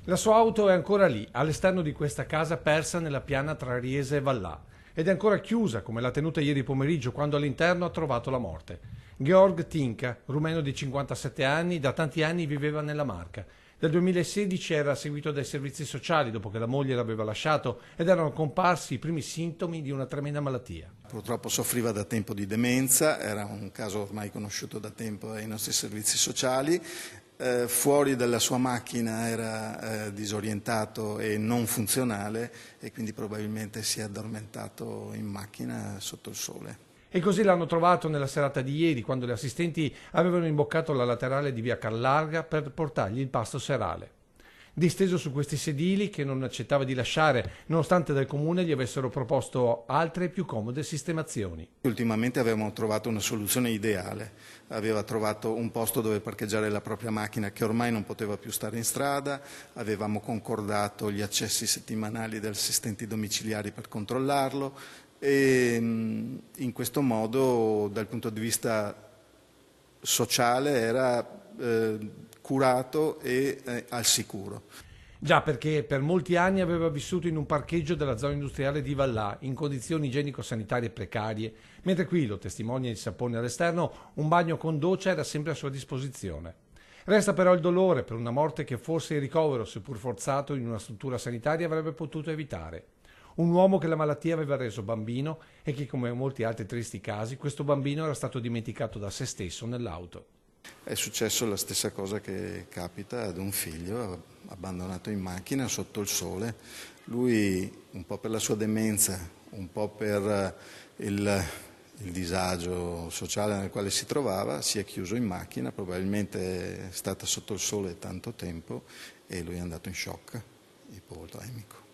La sua auto è ancora lì, all'esterno di questa casa persa nella piana tra Riese e Vallà, ed è ancora chiusa come l'ha tenuta ieri pomeriggio quando all'interno ha trovato la morte. Georg Tinka, rumeno di 57 anni, da tanti anni viveva nella Marca. Dal 2016 era seguito dai servizi sociali dopo che la moglie l'aveva lasciato ed erano comparsi i primi sintomi di una tremenda malattia. Purtroppo soffriva da tempo di demenza, era un caso ormai conosciuto da tempo ai nostri servizi sociali. Fuori dalla sua macchina era disorientato e non funzionale e quindi probabilmente si è addormentato in macchina sotto il sole. E così l'hanno trovato nella serata di ieri, quando le assistenti avevano imboccato la laterale di via Carlarga per portargli il pasto serale. Disteso su questi sedili che non accettava di lasciare, nonostante dal comune gli avessero proposto altre e più comode sistemazioni. Ultimamente avevamo trovato una soluzione ideale, aveva trovato un posto dove parcheggiare la propria macchina che ormai non poteva più stare in strada, avevamo concordato gli accessi settimanali degli assistenti domiciliari per controllarlo e in questo modo dal punto di vista sociale era curato e al sicuro. Già, perché per molti anni aveva vissuto in un parcheggio della zona industriale di Vallà, in condizioni igienico-sanitarie precarie, mentre qui, lo testimonia il sapone all'esterno, un bagno con doccia era sempre a sua disposizione. Resta però il dolore per una morte che forse il ricovero, seppur forzato in una struttura sanitaria, avrebbe potuto evitare. Un uomo che la malattia aveva reso bambino e che, come in molti altri tristi casi, questo bambino era stato dimenticato da se stesso nell'auto. È successo la stessa cosa che capita ad un figlio abbandonato in macchina sotto il sole. Lui, un po' per la sua demenza, un po' per il disagio sociale nel quale si trovava, si è chiuso in macchina, probabilmente è stata sotto il sole tanto tempo e lui è andato in shock ipovolemico.